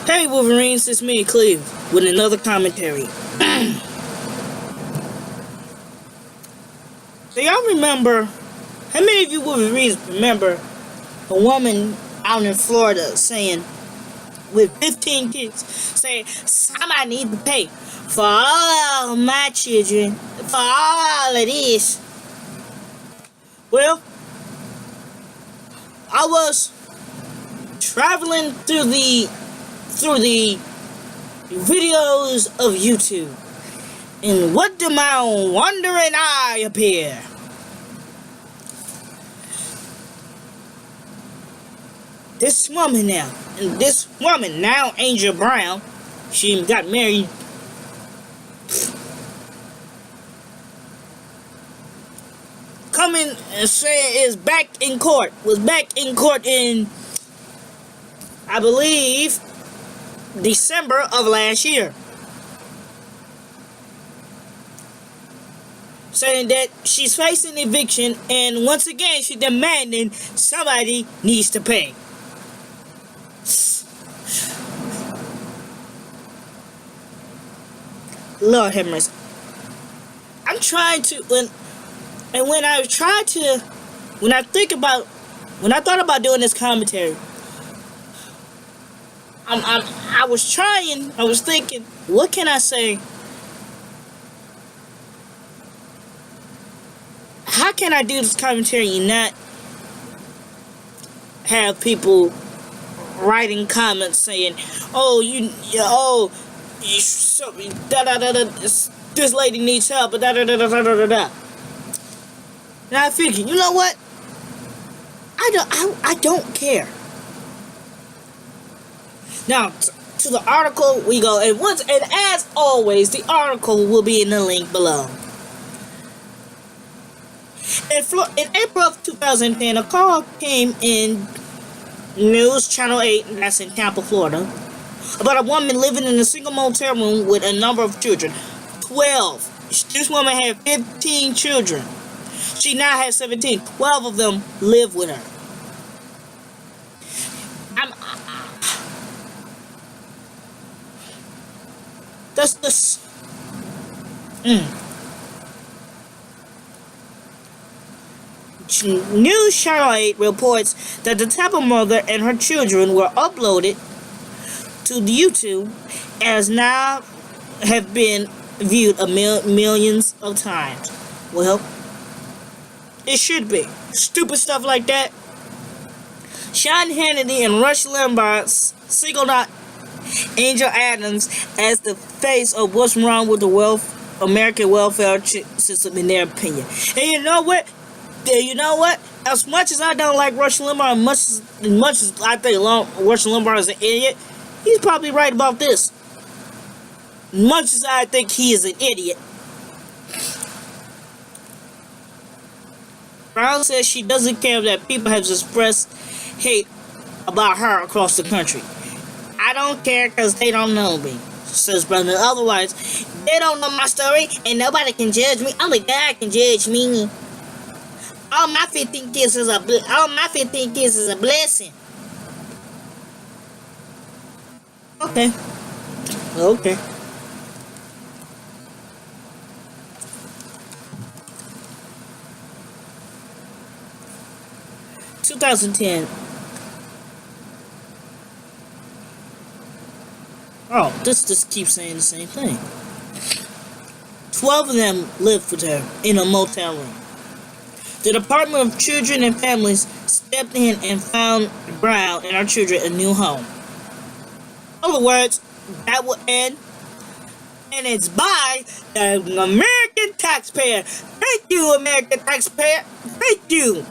Hey Wolverines, it's me, Cleve, with another commentary. So y'all remember, how many of you Wolverines remember a woman out in Florida saying, with 15 kids, saying, somebody need to pay for all my children, for all of this. Well, I was traveling through the videos of YouTube, and what did my wandering eye appear? This woman now, Angel Brown, she got married. Coming and saying was back in court in, I believe, December of last year, saying that she's facing eviction, and once again she's demanding somebody needs to pay. Lord have mercy. I'm trying to, when I thought about doing this commentary, I was thinking, what can I say? How can I do this commentary and not have people writing comments saying, this lady needs help, da da da da da da da. And I figured, you know what? I don't care. Now, to the article we go, and as always, the article will be in the link below. In April of 2010, a call came in News Channel 8, that's in Tampa, Florida, about a woman living in a single motel room with a number of children. 12. This woman had 15 children. She now has 17. 12 of them live with her. That's this. News Channel 8 reports that the type of mother and her children were uploaded to YouTube as now have been viewed millions of times. Well, it should be. Stupid stuff like that. Sean Hannity and Rush Limbaugh singled out Angel Adams as the face of what's wrong with the American welfare system, in their opinion. And you know what? As much as I don't like Rush Limbaugh, as much as I think Rush Limbaugh is an idiot, he's probably right about this. Much as I think he is an idiot, Brown says she doesn't care that people have expressed hate about her across the country. I don't care because they don't know me, says Brown. Otherwise, they don't know my story and nobody can judge me. Only God can judge me. All my 15 kids is a blessing. Okay. 2010. Oh, this just keeps saying the same thing. 12 of them lived with her in a motel room. The Department of Children and Families stepped in and found Brown and her children a new home. In other words, that will end, and it's by the American taxpayer. Thank you, American taxpayer. Thank you.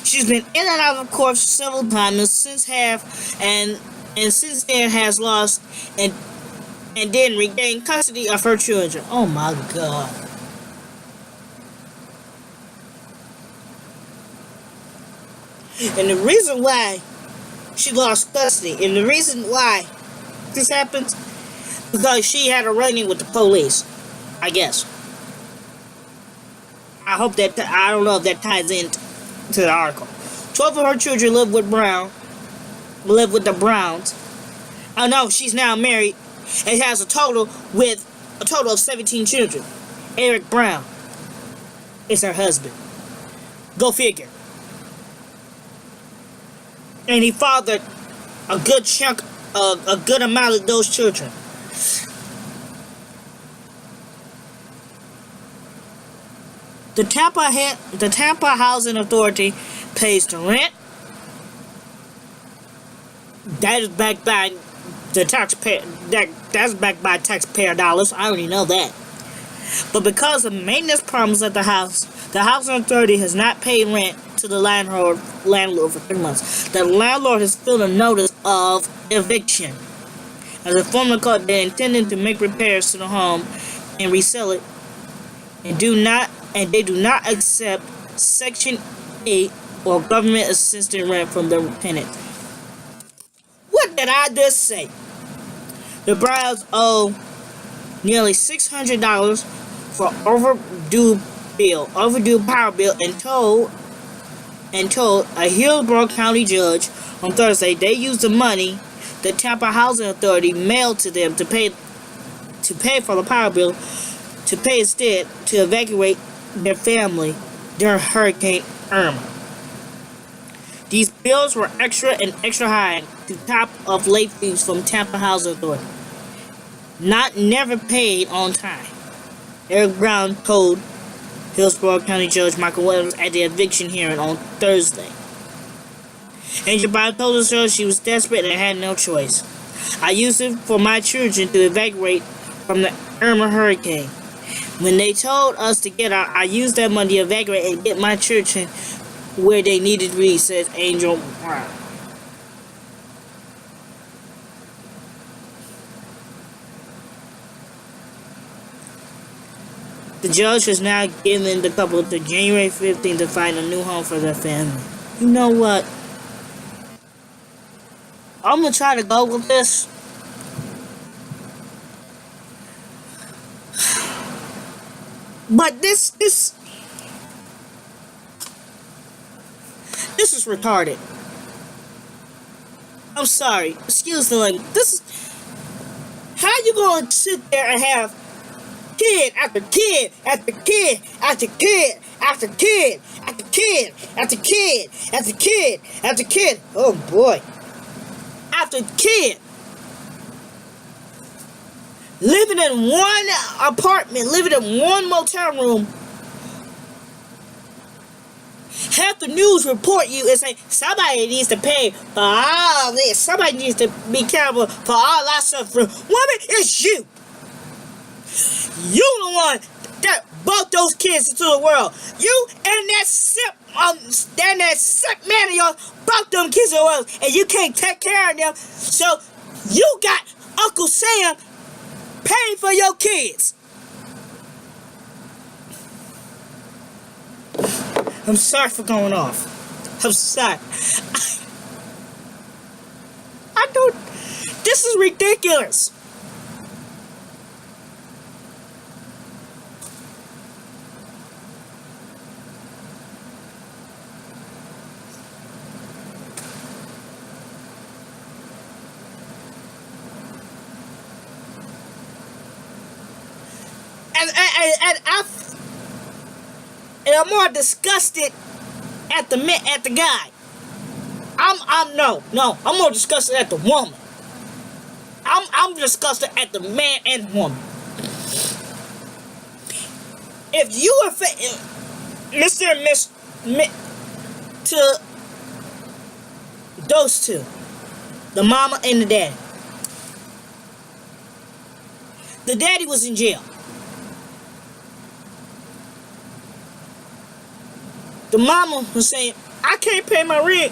She's been in and out of court several times since since then has lost and then regained custody of her children. Oh my God. And the reason why she lost custody, and the reason why this happens, because she had a run-in with the police, I guess. I hope that, I don't know if that ties into the article. 12 of her children live with Brown, live with the Browns. Oh no, she's now married and has a total of 17 children. Eric Brown is her husband. Go figure. And he fathered a good amount of those children. The Tampa Housing Authority pays the rent. That is backed by the taxpayer. That's backed by taxpayer dollars. I already know that. But because of maintenance problems at the housing authority has not paid rent to the landlord for 3 months. The landlord has filled a notice of eviction. As a former court, they intended to make repairs to the home and resell it, and they do not accept Section 8 or government assistance rent from the tenants. What did I just say? The Browns owe nearly $600 for overdue power bill, and told a Hillsborough County judge on Thursday they used the money the Tampa Housing Authority mailed to them to pay for the power bill to pay instead to evacuate their family during Hurricane Irma. These bills were extra high to top of late fees from Tampa Housing Authority. Never paid on time. Eric Brown told Hillsborough County Judge Michael Williams at the eviction hearing on Thursday. Angel Brown told the judge she was desperate and had no choice. I used it for my children to evacuate from the Irma hurricane. When they told us to get out, I used that money to evacuate and get my children where they needed to be, says Angel Brown. The judge has now given the couple to January 15th to find a new home for their family. You know what? I'm gonna try to go with this. But this is retarded. I'm sorry. Excuse the language. How you gonna sit there and have kid after kid after kid after kid after kid after kid after kid after kid after kid? Oh boy. After kid. Living in one apartment, living in one motel room. Have the news report you and say somebody needs to pay for all this. Somebody needs to be careful for all that stuff. Woman, it's you. You the one that brought those kids into the world. You and that sick man of yours brought them kids into the world, and you can't take care of them. So you got Uncle Sam paying for your kids. I'm sorry for going off. I'm sorry. I don't. This is ridiculous. And I'm more disgusted at the guy. I'm more disgusted at the woman. I'm disgusted at the man and woman. If you were Mr. and Miss to those two, the mama and the daddy. The daddy was in jail. The mama was saying, I can't pay my rent.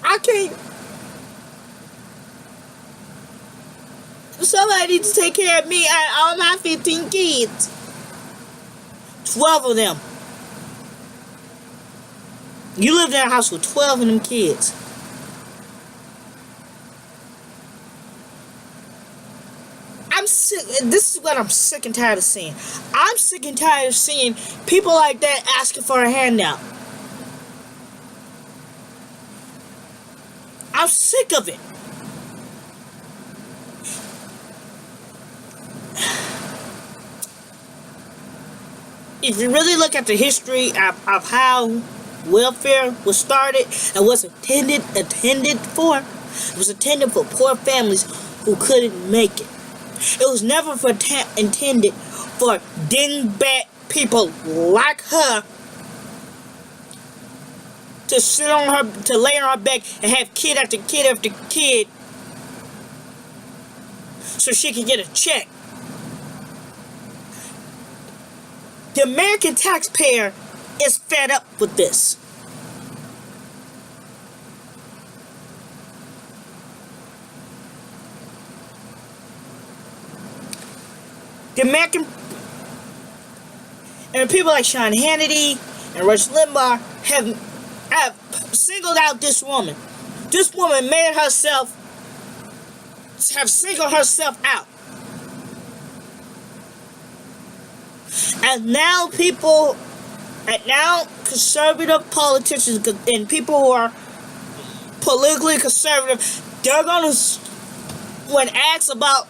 I can't. Somebody needs to take care of me and all my 15 kids. 12 of them. You lived in a house with 12 of them kids. I'm sick. This is what I'm sick and tired of seeing. I'm sick and tired of seeing people like that asking for a handout. I'm sick of it. If you really look at the history of how welfare was started and was intended for, it was intended for poor families who couldn't make it. It was never intended for dingbat people like her to sit on her, to lay on her back and have kid after kid after kid so she can get a check. The American taxpayer is fed up with this. The American and people like Sean Hannity and Rush Limbaugh have singled out this woman. This woman made herself have singled herself out. And now conservative politicians and people who are politically conservative, they're gonna, when asked about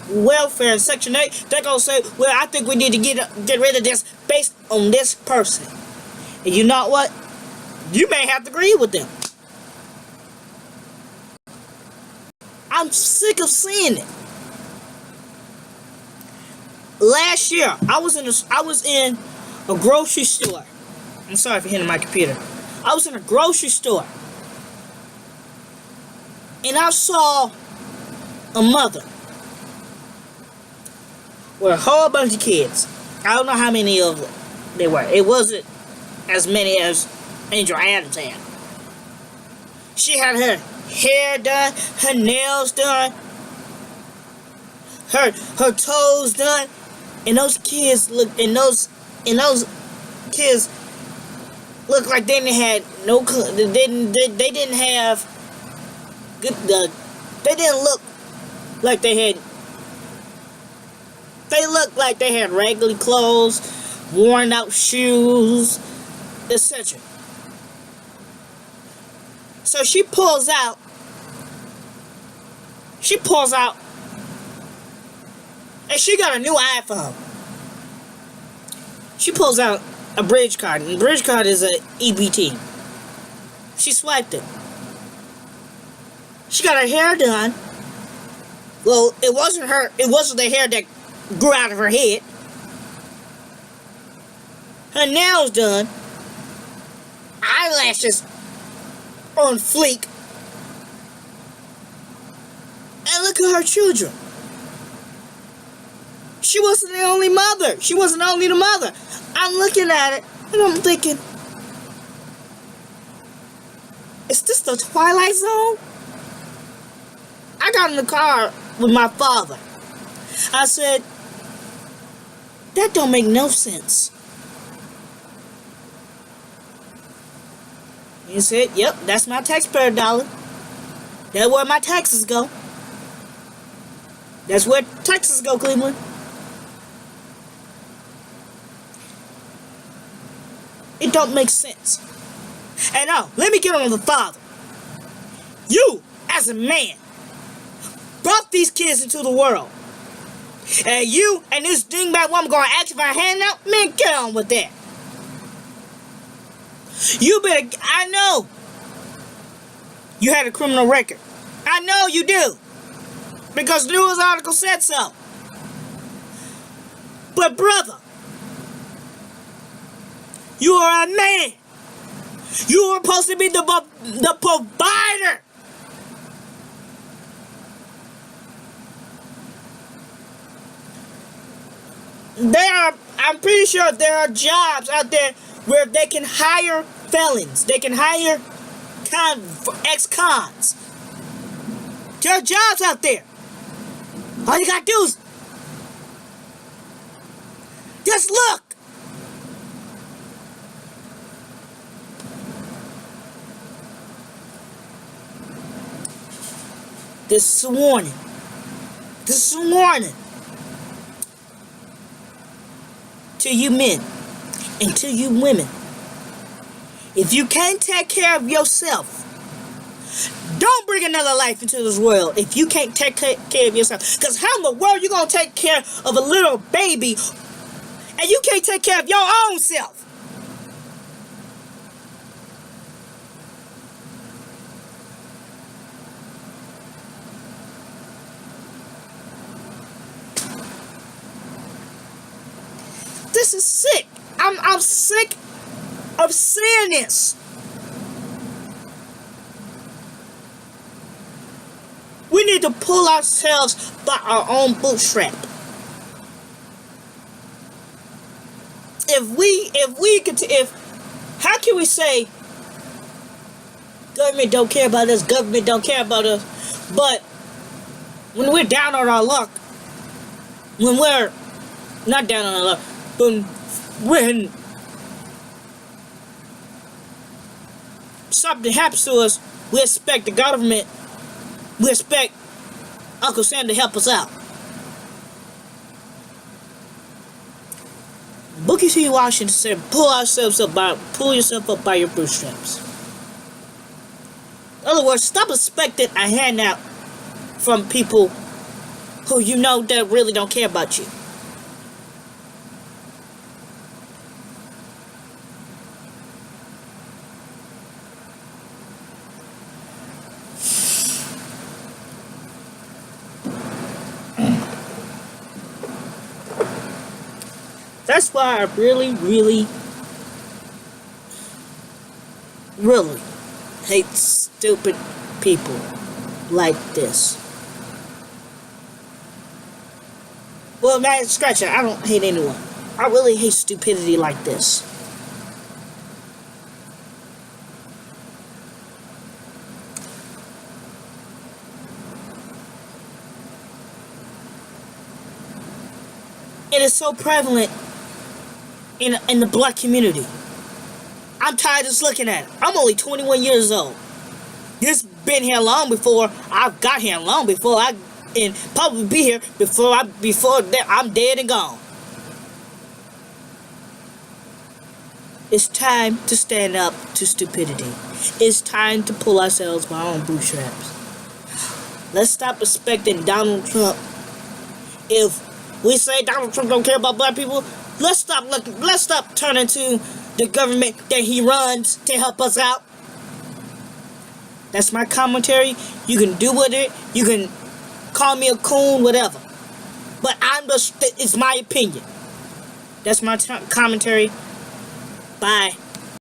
welfare and Section 8, they're gonna say, well, I think we need to get rid of this based on this person. And you know what? You may have to agree with them. I'm sick of seeing it. Last year, I was in a grocery store. I'm sorry for hitting my computer. I was in a grocery store, and I saw a mother with a whole bunch of kids. I don't know how many of them they were. It wasn't as many as Angel Adams had. She had her hair done, her nails done, her toes done. And those kids look like they didn't have no. They didn't have good. They didn't look like they had. They looked like they had raggedy clothes, worn out shoes, etc. So she pulls out. And she got a new iPhone. She pulls out a bridge card, and the bridge card is a EBT. She swiped it. She got her hair done. Well, it wasn't the hair that grew out of her head. Her nails done. Eyelashes on fleek. And look at her children. She wasn't the only mother. She wasn't only the mother. I'm looking at it, and I'm thinking, is this the Twilight Zone? I got in the car with my father. I said, that don't make no sense. He said, yep, that's my taxpayer dollar. That's where my taxes go. That's where taxes go, Cleveland. It don't make sense. And now, let me get on the father. You, as a man, brought these kids into the world. And you and this dingbat woman gonna ask for a handout? Man, get on with that. You better, I know you had a criminal record. I know you do. Because the news article said so. But brother, you are a man. You are supposed to be the provider. I'm pretty sure there are jobs out there where they can hire felons. They can hire ex-cons. There are jobs out there. All you gotta do is just look. This is a warning. This is a warning to you men and to you women. If you can't take care of yourself, Don't bring another life into this world if you can't take care of yourself. Because how in the world you going to take care of a little baby and you can't take care of your own self? This is sick. I'm sick of seeing this. We need to pull ourselves by our own bootstrap. How can we say government don't care about us, government don't care about us, but when we're down on our luck, when we're not down on our luck, but when something happens to us, we expect the government, we expect Uncle Sam to help us out. Booker T. Washington said, pull yourself up by your bootstraps. In other words, stop expecting a handout from people who you know that really don't care about you. That's why I really hate stupid people like this. Well, man, scratch it. I don't hate anyone. I really hate stupidity like this. It is so prevalent in the black community. I'm tired of just looking at it. I'm only 21 years old. This been here long before I got here, long before and probably be here before I'm dead and gone. It's time to stand up to stupidity. It's time to pull ourselves by our own bootstraps. Let's stop expecting Donald Trump. If we say Donald Trump don't care about black people, let's stop turning to the government that he runs to help us out. That's my commentary. You can do with it. You can call me a coon, whatever. But it's my opinion. That's my commentary. Bye.